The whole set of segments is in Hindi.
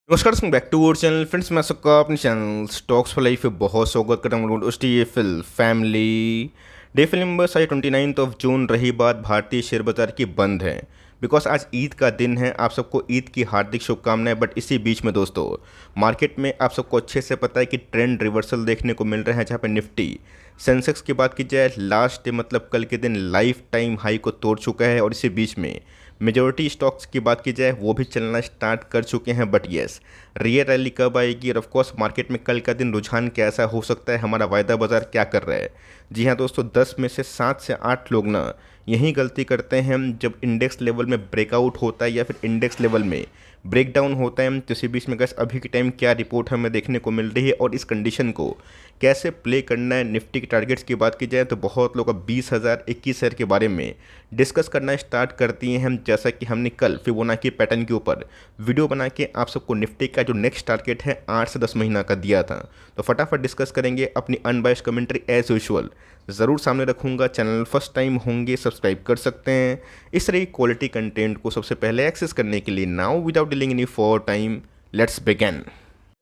नमस्कार दोस्तों, back to our channel friends. मैं सबका अपने चैनल स्टॉक्स फॉर लाइफ पे बहुत स्वागत करता हूँ। उसटीएफएल फैमिली डे फिल्म नंबर 29 जून रही बात भारतीय शेयर बाजार की बंद है बिकॉज आज ईद का दिन है। आप सबको ईद की हार्दिक शुभकामनाएं। बट इसी बीच में दोस्तों मार्केट में आप सबको अच्छे से पता है कि ट्रेंड रिवर्सल देखने को मिल रहा है, जहाँ पे निफ्टी सेंसेक्स की बात की जाए लास्ट डे मतलब कल के दिन लाइफ टाइम हाई को तोड़ चुका है और इसी बीच में मेजॉरिटी स्टॉक्स की बात की जाए वो भी चलना स्टार्ट कर चुके हैं। बट येस, रियल रैली कब आएगी और ऑफ कोर्स मार्केट में कल का दिन रुझान कैसा हो सकता है, हमारा वायदा बाजार क्या कर रहा है। जी हाँ दोस्तों, 10 में से 7 से 8 लोग ना यही गलती करते हैं जब इंडेक्स लेवल में ब्रेकआउट होता है या फिर इंडेक्स लेवल में ब्रेकडाउन होता है। तो इसी बीच में गैस अभी के टाइम क्या रिपोर्ट हमें देखने को मिल रही है और इस कंडीशन को कैसे प्ले करना है। निफ्टी के टारगेट्स की बात की जाए तो बहुत लोग अब 20,000 21,000 के बारे में डिस्कस करना स्टार्ट कर दिए हैं। जैसा कि हमने कल फिबोनाची पैटर्न के ऊपर वीडियो बना के आप सबको निफ्टी का जो नेक्स्ट टारगेट है 8 से 10 महीना का दिया था, तो फटाफट डिस्कस करेंगे। अपनी अनबायस्ड कमेंट्री एज यूजुअल ज़रूर सामने रखूंगा। चैनल फर्स्ट टाइम होंगे सब्सक्राइब कर सकते हैं इस तरह की क्वालिटी कंटेंट को सबसे पहले एक्सेस करने के लिए। Now without dealing any for time, let's begin.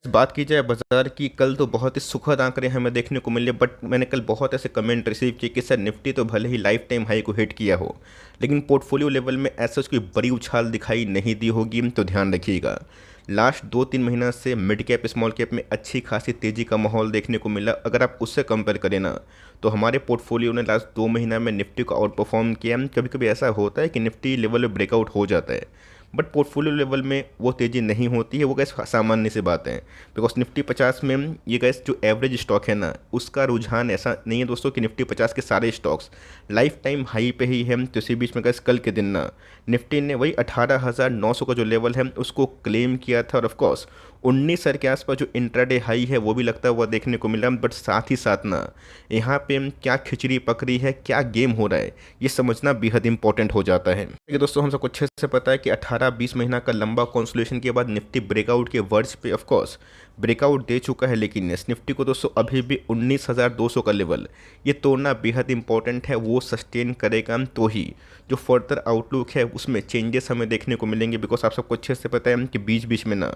बात की जाए बाजार की, कल तो बहुत ही सुखद आंकड़े हमें देखने को मिले। बट मैंने कल बहुत ऐसे कमेंट रिसीव किए कि सर निफ्टी तो भले ही लाइफ टाइम हाई को हिट किया हो, लेकिन पोर्टफोलियो लेवल में ऐसा कोई बड़ी उछाल दिखाई नहीं दी होगी। तो ध्यान रखिएगा, लास्ट 2-3 महीना से मिड कैप स्मॉल कैप में अच्छी खासी तेज़ी का माहौल देखने को मिला। अगर आप उससे कंपेयर करें ना, तो हमारे पोर्टफोलियो ने लास्ट 2 महीना में निफ्टी को आउट परफॉर्म किया। कभी कभी ऐसा होता है कि निफ्टी लेवल में ब्रेकआउट हो जाता है, बट पोर्टफोलियो लेवल में वो तेज़ी नहीं होती है। वो गैस सामान्य सी बात है, बिकॉज निफ्टी 50 में ये गैस जो एवरेज स्टॉक है ना, उसका रुझान ऐसा नहीं है दोस्तों कि निफ्टी 50 के सारे स्टॉक्स लाइफ टाइम हाई पे ही है। तो इसी बीच में गैस कल के दिन ना निफ्टी ने वही 18,900 का जो लेवल है उसको क्लेम किया था और ऑफकोर्स 19,000 के आसपास जो इंट्राडे हाई है वो भी लगता हुआ देखने को मिला। बट साथ ही साथ ना यहाँ पे क्या खिचड़ी पकड़ी है, क्या गेम हो रहा है, ये समझना बेहद इंपॉर्टेंट हो जाता है। देखिए दोस्तों, हम सबको अच्छे से पता है कि 18-20 महीना का लंबा कंसोलिडेशन के बाद निफ्टी ब्रेकआउट के वर्ड्स पे ऑफकोर्स ब्रेकआउट दे चुका है। लेकिन इस निफ्टी को दोस्तों अभी भी 19,200 का लेवल ये तोड़ना बेहद इंपॉर्टेंट है। वो सस्टेन करेगा तो ही जो फर्दर आउटलुक है उसमें चेंजेस हमें देखने को मिलेंगे। बिकॉज आप सबको अच्छे से पता है कि बीच बीच में ना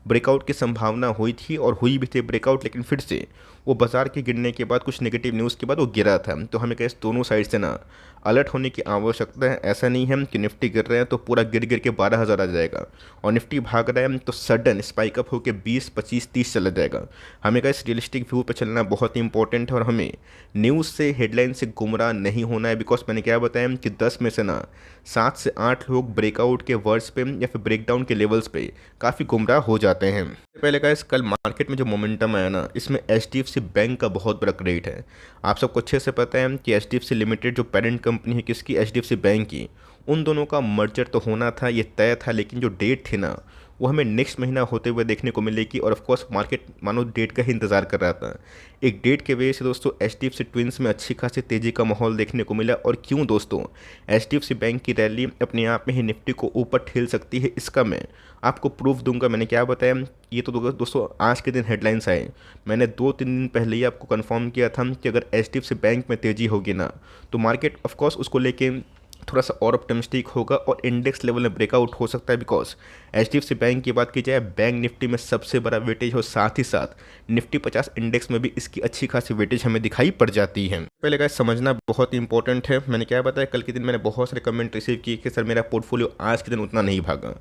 ब्रेकआउट की संभावना हुई थी और हुई भी थी ब्रेकआउट, लेकिन फिर से वो बाजार के गिरने के बाद कुछ नेगेटिव न्यूज़ के बाद वो गिरा था। तो हमें कहीं दोनों साइड से ना अलर्ट होने की आवश्यकता है। ऐसा नहीं है कि निफ्टी गिर रहे हैं तो पूरा गिर गिर के 12,000 आ जाएगा और निफ्टी भाग रहा है तो सडन स्पाइक अप होकर 20, 25, 30 चला जाएगा। हमें का इस रियलिस्टिक व्यू पर चलना बहुत ही इंपॉर्टेंट है और हमें न्यूज़ से हेडलाइन से गुमराह नहीं होना है। बिकॉज मैंने क्या बताया कि 10 में से ना 7 से 8 लोग ब्रेकआउट के वर्ड्स पे या फिर ब्रेकडाउन के लेवल्स पे काफ़ी गुमराह हो जाते हैं। पहले का कल मार्केट में जो मोमेंटम आया ना, इसमें एचडीएफसी बैंक का बहुत बड़ा क्रेडिट है। आप सबको अच्छे से पता है कि एचडीएफसी लिमिटेड जो पेरेंट कंपनी है किसकी, एचडीएफसी बैंक की, उन दोनों का मर्जर तो होना था, ये तय था। लेकिन जो डेट थी ना वो हमें नेक्स्ट महीना होते हुए देखने को मिलेगी और ऑफकोर्स मार्केट मानो डेट का ही इंतजार कर रहा था। एक डेट के वजह से दोस्तों एचडीएफसी ट्विंस में अच्छी खासी तेज़ी का माहौल देखने को मिला। और क्यों दोस्तों एचडीएफसी बैंक की रैली अपने आप में ही निफ्टी को ऊपर ठेल सकती है, इसका मैं आपको प्रूफ दूंगा। मैंने क्या बताया, ये तो दोस्तों आज के दिन हेडलाइंस आए, मैंने 2-3 दिन पहले ही आपको कंफर्म किया था कि अगर एचडीएफसी बैंक में तेज़ी होगी ना तो मार्केट ऑफकोर्स उसको लेके थोड़ा सा और ऑप्टिमिस्टिक होगा और इंडेक्स लेवल में ब्रेकआउट हो सकता है। बिकॉज एचडीएफसी बैंक की बात की जाए, बैंक निफ्टी में सबसे बड़ा वेटेज हो, साथ ही साथ निफ्टी 50 इंडेक्स में भी इसकी अच्छी खासी वेटेज हमें दिखाई पड़ जाती है। पहले का समझना बहुत इंपॉर्टेंट है। मैंने क्या बताया, कल के दिन मैंने बहुत सारे कमेंट रिसीव किए कि सर मेरा पोर्टफोलियो आज के दिन उतना नहीं भागा।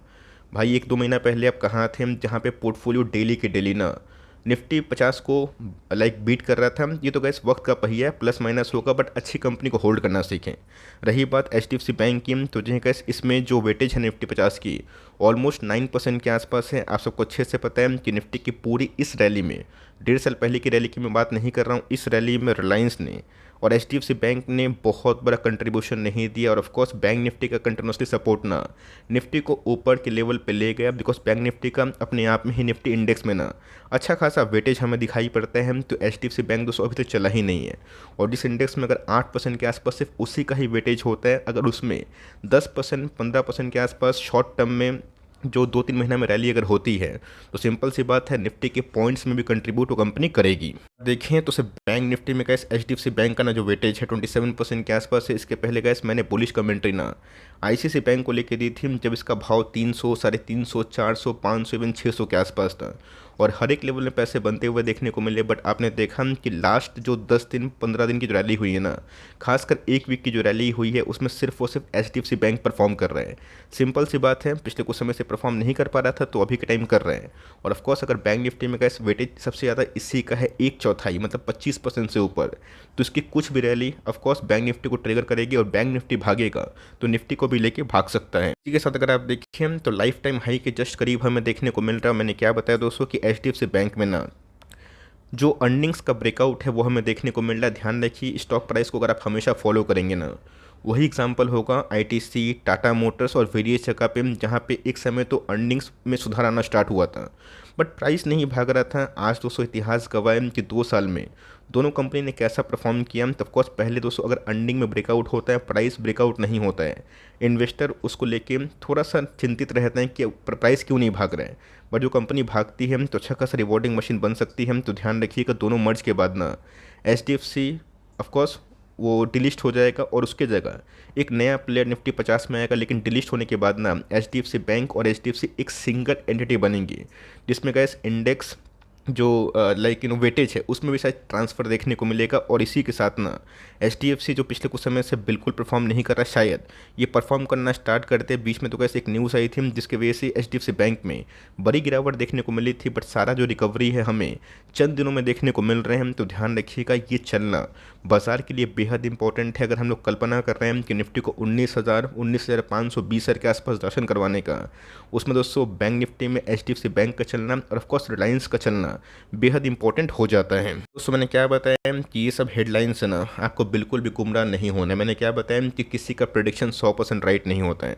भाई 1-2 महीना पहले आप कहाँ थे जहाँ पे पोर्टफोलियो डेली के डेली ना निफ्टी 50 को बीट कर रहा था। ये तो गैस वक्त का पहिया है, प्लस माइनस होगा, बट अच्छी कंपनी को होल्ड करना सीखें। रही बात एचडीएफसी बैंक की, तो जो गैस इसमें जो वेटेज है निफ्टी 50 की ऑलमोस्ट 9% के आसपास है। आप सबको अच्छे से पता है कि निफ्टी की पूरी इस रैली में, 1.5 साल पहले की रैली की मैं बात नहीं कर रहा हूँ, इस रैली में रिलायंस ने और एचडीएफसी बैंक ने बहुत बड़ा कंट्रीब्यूशन नहीं दिया। और ऑफकोर्स बैंक निफ्टी का कंटिन्यूसली सपोर्ट ना निफ्टी को ऊपर के लेवल पे ले गया। बिकॉज बैंक निफ्टी का अपने आप में ही निफ्टी इंडेक्स में ना अच्छा खासा वेटेज हमें दिखाई पड़ता है। तो एचडीएफसी बैंक दोस्तों अभी तक चला ही नहीं है और जिस इंडेक्स में अगर 8% के आसपास सिर्फ उसी का ही वेटेज होता है, अगर उसमें 10%, 15% के आसपास शॉर्ट टर्म में जो 2-3 महीना में रैली अगर होती है तो सिंपल सी बात है निफ्टी के पॉइंट्स में भी कंट्रीब्यूट वो कंपनी करेगी। देखें तो सिर्फ बैंक निफ्टी में गैस एचडीएफसी बैंक का ना जो वेटेज है 27% के आसपास है। इसके पहले गैस मैंने बुलिश कमेंट्री ना आईसीआईसीआई बैंक को लेके दी थी जब इसका भाव 300, 350, 400, 500, इवन 600 के आसपास था, और हर एक लेवल में पैसे बनते हुए देखने को मिले। बट आपने देखा कि लास्ट जो 10 दिन 15 दिन की जो रैली हुई है ना, खासकर एक वीक की जो रैली हुई है, उसमें सिर्फ और सिर्फ एचडीएफसी बैंक परफॉर्म कर रहे हैं। सिंपल सी बात है, पिछले कुछ समय से परफॉर्म नहीं कर पा रहा था, तो अभी के टाइम कर रहे हैं। और ऑफकोर्स अगर बैंक निफ्टी में कैसे वेटेज सबसे ज़्यादा इसी का है, 1/4 मतलब 25% से ऊपर, तो इसकी कुछ भी रैली ऑफकोर्स बैंक निफ्टी को ट्रिगर करेगी, और बैंक निफ्टी भागेगा तो निफ्टी को भी लेके भाग सकता है। इसी के साथ अगर आप देखिए तो लाइफ टाइम हाई के जस्ट करीब हमें देखने को मिल रहा है। मैंने क्या बताया दोस्तों कि एचडीएफसी बैंक में ना जो अर्निंग्स का ब्रेकआउट है वो हमें देखने को मिल रहा है। ध्यान रखिए, स्टॉक प्राइस को अगर आप हमेशा फॉलो करेंगे ना, वही एग्जांपल होगा आईटीसी, टाटा मोटर्स और वेरियस जगह पे, जहाँ पे एक समय तो अर्निंग्स में सुधार आना स्टार्ट हुआ था, बट प्राइस नहीं भाग रहा था। आज दोस्तों इतिहास गवाह है कि 2 साल में दोनों कंपनी ने कैसा परफॉर्म किया। तो ऑफकोर्स पहले दोस्तों अगर अर्निंग में ब्रेकआउट होता है, प्राइस ब्रेकआउट नहीं होता है, इन्वेस्टर उसको लेके थोड़ा सा चिंतित रहते हैं कि प्राइस क्यों नहीं भाग रहे हैं। बट जो कंपनी भागती है तो अच्छा खासा रिवॉर्डिंग मशीन बन सकती है। तो ध्यान रखिएगा, दोनों मर्ज के बाद ना H D F C of course वो डिलिस्ट हो जाएगा, और उसके जगह एक नया प्लेयर निफ्टी 50 में आएगा। लेकिन डिलिस्ट होने के बाद ना H D F C bank और एच डी एफ सी एक सिंगल एंटिटी बनेंगी, जिसमें गैस इंडेक्स जो लाइक वेटेज है उसमें भी शायद ट्रांसफ़र देखने को मिलेगा। और इसी के साथ ना एचडीएफसी जो पिछले कुछ समय से बिल्कुल परफॉर्म नहीं कर रहा, शायद ये परफॉर्म करना स्टार्ट करते। बीच में तो कैसे एक न्यूज़ आई थी जिसकी वजह से एचडीएफसी बैंक में बड़ी गिरावट देखने को मिली थी, बट सारा जो रिकवरी है हमें चंद दिनों में देखने को मिल रहे हैं। तो ध्यान रखिएगा, ये चलना बाजार के लिए बेहद इंपॉर्टेंट है। अगर हम लोग कल्पना कर रहे हैं कि निफ्टी को 19,520 के आसपास दर्शन करवाने का, उसमें दोस्तों बैंक निफ्टी में एचडीएफसी बैंक का चलना और ऑफकोर्स रिलायंस का चलना बेहद इंपॉर्टेंट हो जाता है। दोस्तों मैंने क्या बताया कि ये सब हेडलाइंस है ना, आपको बिल्कुल भी गुमराह नहीं होना है। मैंने क्या बताया कि किसी का प्रेडिक्शन 100% राइट नहीं होता है,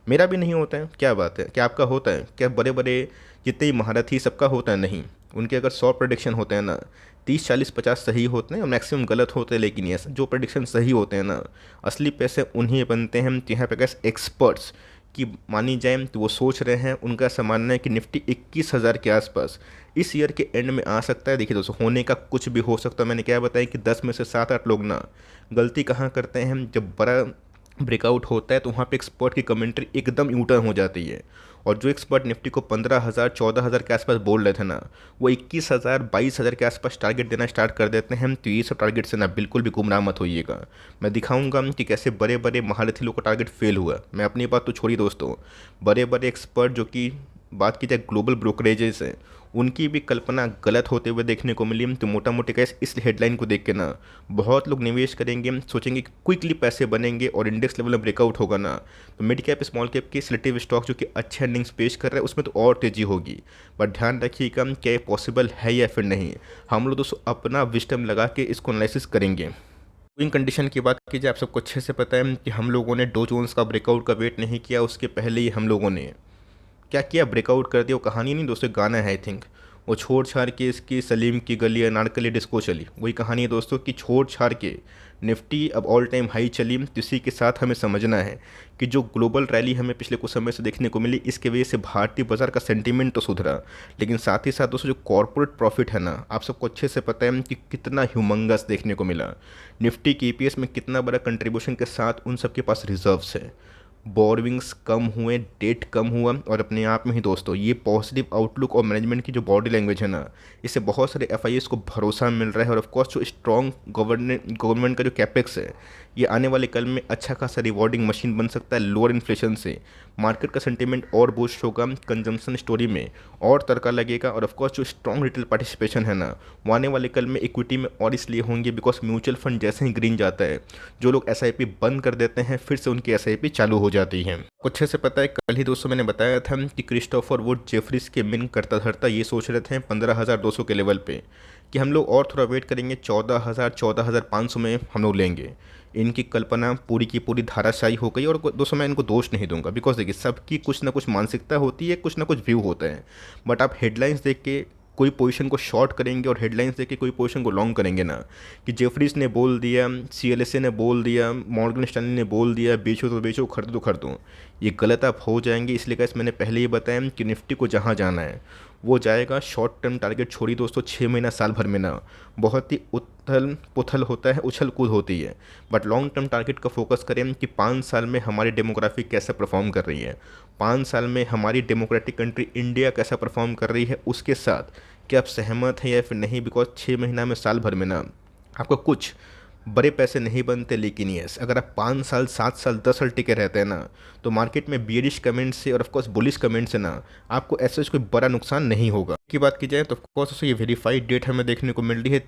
मेरा भी नहीं होता है। क्या बात है, क्या आपका होता है? क्या बड़े बड़े जितने महारथी सबका होता है? नहीं, उनके अगर 100 प्रेडिक्शन होते हैं ना, 30, 40, 50 सही होते हैं और मैक्सिमम गलत होते हैं। लेकिन ये जो प्रेडिक्शन सही होते हैं ना, असली पैसे उन्हीं बनते हैं। तो यहाँ पे कैसे एक्सपर्ट्स की मानी जाए तो वो सोच रहे हैं, उनका ऐसा मानना है कि निफ्टी 21,000 के आसपास इस ईयर के एंड में आ सकता है। देखिए दोस्तों, होने का कुछ भी हो सकता है। मैंने क्या बताया कि 10 में से 7-8 लोग ना गलती कहाँ करते हैं, जब बड़ा ब्रेकआउट होता है तो वहाँ पे एक्सपर्ट की कमेंट्री एकदम यूटर्न हो जाती है। और जो एक्सपर्ट निफ्टी को 15,000, 14,000 के आसपास बोल रहे थे ना, वो 21,000, 22,000 के आसपास टारगेट देना स्टार्ट कर देते हैं। तो ये सब टारगेट से ना बिल्कुल भी गुमराह मत होइएगा। मैं दिखाऊंगा कि कैसे बड़े बड़े महारथी लोग का टारगेट फेल हुआ। मैं अपनी बात तो छोड़िए दोस्तों, बड़े बड़े एक्सपर्ट जो कि बात की जाए ग्लोबल ब्रोकरेजेस हैं, उनकी भी कल्पना गलत होते हुए देखने को मिली। तो मोटा मोटी कैसे इस हेडलाइन को देख के ना बहुत लोग निवेश करेंगे, सोचेंगे कि क्विकली पैसे बनेंगे और इंडेक्स लेवल में ब्रेकआउट होगा ना, तो मिड कैप स्मॉल कैप के सिलेक्टिव स्टॉक जो कि अच्छे अर्निंग्स पेश कर रहे हैं उसमें तो और तेज़ी होगी। बट ध्यान रखिएगा, क्या ये पॉसिबल है या फिर नहीं, हम लोग दोस्तों अपना विस्डम लगा के इसको एनालिसिस करेंगे। इन कंडीशन की बात की जाए, आप सबको अच्छे से पता है कि हम लोगों ने डो जोन्स का ब्रेकआउट का वेट नहीं किया, उसके पहले ही हम लोगों ने क्या किया, ब्रेकआउट कर दिया। वो कहानी नहीं दोस्तों, गाना है आई थिंक, वो छोड़ छाड़ के इसकी सलीम की गली अनारकली डिस्को चली, वही कहानी है दोस्तों कि छोड़ छाड़ के निफ्टी अब ऑल टाइम हाई चली। तो इसी के साथ हमें समझना है कि जो ग्लोबल रैली हमें पिछले कुछ समय से देखने को मिली, इसके वजह से भारतीय बाजार का सेंटीमेंट तो सुधरा, लेकिन साथ ही साथ दोस्तों जो कॉर्पोरेट प्रॉफिट है ना, आप सबको अच्छे से पता है कि कितना ह्यूमंगस देखने को मिला। निफ्टी के ईपीएस में कितना बड़ा कंट्रीब्यूशन के साथ उन सबके पास रिजर्व्स है, बोरविंग्स कम हुए, डेट कम हुआ। और अपने आप में ही दोस्तों ये पॉजिटिव आउटलुक और मैनेजमेंट की जो बॉडी लैंग्वेज है ना, इससे बहुत सारे एफआईएस को भरोसा मिल रहा है। और ऑफकोर्स जो स्ट्रॉन्ग गवर्नमेंट का जो कैपेक्स है, ये आने वाले कल में अच्छा खासा रिवॉर्डिंग मशीन बन सकता है। लोअर इन्फ्लेशन से मार्केट का सेंटीमेंट और बूस्ट होगा, कंजम्पशन स्टोरी में और तड़का लगेगा। और ऑफकोर्स जो स्ट्रॉन्ग रिटेल पार्टिसिपेशन है ना, वो आने वाले कल में इक्विटी में और इसलिए होंगे बिकॉज म्यूचुअल फंड जैसे ही ग्रीन जाता है, जो लोग एसआईपी बंद कर देते हैं फिर से उनकी एसआईपी चालू हो जाती है। कुछ अच्छे से पता है, कल ही दोस्तों मैंने बताया था कि क्रिस्टोफर वुड जेफरीज के मिन करता धरता ये सोच रहे थे 15,200 के लेवल पे कि हम लोग और थोड़ा वेट करेंगे, 14,000, 14,500 में हम लोग लेंगे। इनकी कल्पना पूरी की पूरी धाराशायी हो गई। और दोस्तों मैं इनको दोष नहीं दूंगा, बिकॉज देखिए सबकी कुछ ना कुछ मानसिकता होती है, कुछ ना कुछ व्यू होता है। बट आप हेडलाइंस देख के कोई पोजीशन को शॉर्ट करेंगे और हेडलाइंस देख के कोई पोजीशन को लॉन्ग करेंगे ना, कि जेफरीज ने बोल दिया, सीएलएसए ने बोल दिया, मॉर्गन स्टैनली ने बोल दिया, बेचो तो बेचो, खरीदो तो खरीदो, ये गलत आप हो जाएंगे। इसलिए गाइस मैंने पहले ही बताया कि निफ्टी को जहाँ जाना है वो जाएगा। शॉर्ट टर्म टारगेट छोड़ी दोस्तों, 6 महीना साल भर में ना बहुत ही उथल पुथल होता है, उछल कूद होती है। बट लॉन्ग टर्म टारगेट का फोकस करें कि 5 साल में हमारी डेमोग्राफी कैसे परफॉर्म कर रही है, 5 साल में हमारी डेमोक्रेटिक कंट्री इंडिया कैसा परफॉर्म कर रही है, उसके साथ क्या आप सहमत हैं या फिर नहीं। बिकॉज 6 महीना में साल भर में ना आपका कुछ बड़े पैसे नहीं बनते, लेकिन यस अगर आप 5 साल 7 साल 10 साल टिके रहते हैं ना, तो मार्केट में बियरिश कमेंट से और ऑफकोर्स बुलिश कमेंट से ना आपको ऐसा कोई बड़ा नुकसान नहीं होगा। की बात की जाए तो ऑफकोर्स ये वेरीफाइड डेट हमें देखने को मिल रही है।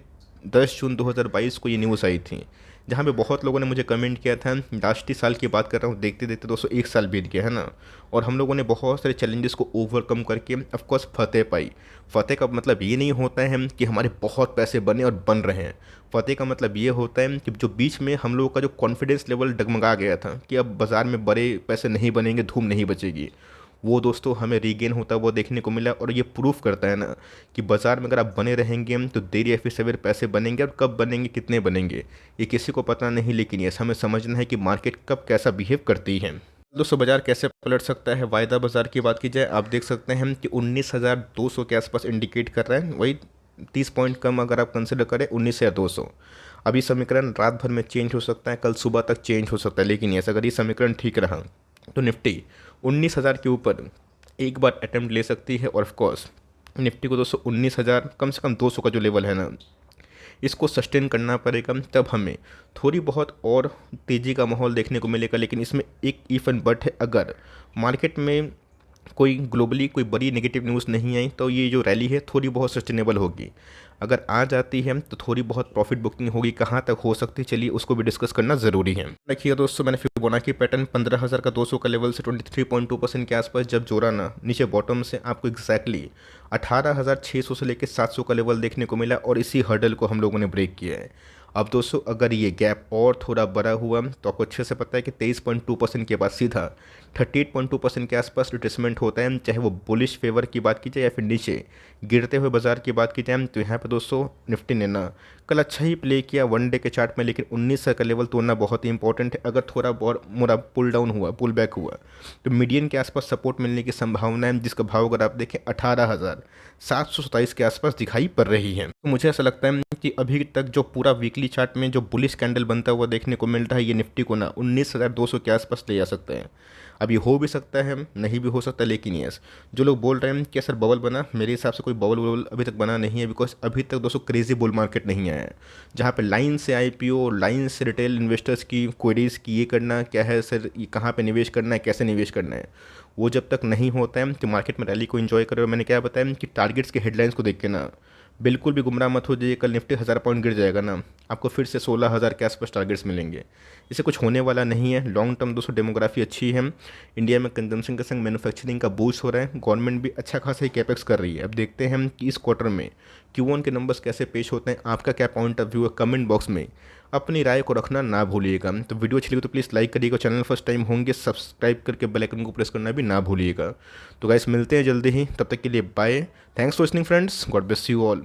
10 जून 2022 को ये न्यूज़ आई थी, जहाँ पे बहुत लोगों ने मुझे कमेंट किया था। लास्ट ही साल की बात कर रहा हूँ, देखते देखते दोस्तों 1 साल बीत गया है ना, और हम लोगों ने बहुत सारे चैलेंजेस को ओवरकम करके ऑफकोर्स फतेह पाई। फतेह का मतलब ये नहीं होता है कि हमारे बहुत पैसे बने और बन रहे हैं। फतेह का मतलब ये होता है कि जो बीच में हम लोगों का जो कॉन्फिडेंस लेवल डगमगा गया था कि अब बाज़ार में बड़े पैसे नहीं बनेंगे, धूम नहीं बचेगी, वो दोस्तों हमें रीगेन होता है, वो देखने को मिला। और ये प्रूफ करता है ना कि बाज़ार में अगर आप बने रहेंगे तो देर या फिर सवेर पैसे बनेंगे। और कब बनेंगे, कितने बनेंगे, ये किसी को पता नहीं, लेकिन ये हमें समझना है कि मार्केट कब कैसा बिहेव करती है। दोस्तों बाजार कैसे पलट सकता है, वायदा बाजार की बात की जाए, आप देख सकते हैं कि 19,200 के आसपास इंडिकेट कर रहा है। वही 30 पॉइंट कम अगर आप कंसिडर करें, 19,200। अभी समीकरण रात भर में चेंज हो सकता है, कल सुबह तक चेंज हो सकता है, लेकिन यस अगर ये समीकरण ठीक रहा तो निफ्टी 19,000 के ऊपर एक बार अटेम्प्ट ले सकती है। और ऑफकोर्स निफ्टी को दोस्तों 19,000 कम से कम 200 का जो लेवल है ना, इसको सस्टेन करना पड़ेगा, तब हमें थोड़ी बहुत और तेज़ी का माहौल देखने को मिलेगा। लेकिन इसमें एक इफ एंड बट है, अगर मार्केट में कोई ग्लोबली कोई बड़ी नेगेटिव न्यूज़ नहीं आई तो ये जो रैली है थोड़ी बहुत सस्टेनेबल होगी। अगर आ जाती है तो थोड़ी बहुत प्रॉफिट बुकिंग होगी, कहाँ तक हो सकती है चलिए उसको भी डिस्कस करना ज़रूरी है। देखिए दोस्तों, मैंने फिबोनाची पैटर्न 15,000 का 200 का लेवल से 23.2% के आसपास जब जोड़ा ना नीचे बॉटम से, आपको एग्जैक्टली 18,600 से लेकर 700 का लेवल देखने को मिला, और इसी हर्डल को हम लोगों ने ब्रेक किया है। अब दोस्तों अगर ये गैप और थोड़ा बड़ा हुआ तो आपको अच्छे से पता है कि 23.2% के बाद सीधा 38.2% के आसपास रिट्रेसमेंट होता है। चाहे वो बुलिश फेवर की बात की जाए या फिर नीचे गिरते हुए बाजार की बात की जाए, तो यहाँ पे दोस्तों निफ्टी ने ना कल अच्छा ही प्ले किया वन डे के चार्ट में, लेकिन 1900 का लेवल तोड़ना बहुत ही इंपॉर्टेंट है। अगर थोड़ा बहुत मोड़ा पुल डाउन हुआ, पुल बैक हुआ, तो मीडियन के आसपास सपोर्ट मिलने की संभावना है, जिसका भाव अगर आप देखें 18,727 के आसपास दिखाई पड़ रही है। तो मुझे ऐसा लगता है कि अभी तक जो पूरा वीकली चार्ट में जो बुलिश कैंडल बनता हुआ देखने को मिल रहा है, ये निफ्टी को ना 19,200 के आसपास ले जा सकते हैं। अब ये हो भी सकता है, नहीं भी हो सकता, लेकिन यस जो लोग बोल रहे हैं कि सर बबल बना, मेरे हिसाब से कोई बबल अभी तक बना नहीं है। बिकॉज अभी तक दोस्तों क्रेजी बुल मार्केट नहीं आया है, जहाँ पे लाइन से आईपीओ, लाइन से रिटेल इन्वेस्टर्स की क्वेरीज की ये करना क्या है सर, ये कहाँ पे निवेश करना है, कैसे निवेश करना है, वो जब तक नहीं होता है तो मार्केट में रैली को एंजॉय करो। मैंने क्या बताया कि टारगेट्स के हेडलाइंस को देख के ना बिल्कुल भी गुमराह मत हो जाइए। कल निफ्टी 1000 पॉइंट गिर जाएगा ना, आपको फिर से 16,000 के आसपास टारगेट्स मिलेंगे। इससे कुछ होने वाला नहीं है। लॉन्ग टर्म दोस्तों डेमोग्राफी अच्छी है, इंडिया में कंजम्पशन के संग मैन्युफैक्चरिंग का बूस्ट हो रहा है, गवर्नमेंट भी अच्छा खासा ही कैपेक्स कर रही है। अब देखते हैं हम कि इस क्वार्टर में Q1 के नंबर्स कैसे पेश होते हैं। आपका क्या पॉइंट ऑफ व्यू है, कमेंट बॉक्स में अपनी राय को रखना ना भूलिएगा। तो वीडियो अच्छी लगी तो प्लीज़ लाइक करिएगा, चैनल फर्स्ट टाइम होंगे सब्सक्राइब करके बेल आइकन को प्रेस करना भी ना भूलिएगा। तो गाइस मिलते हैं जल्दी ही, तब तक के लिए bye. Thanks for listening friends, God bless you all.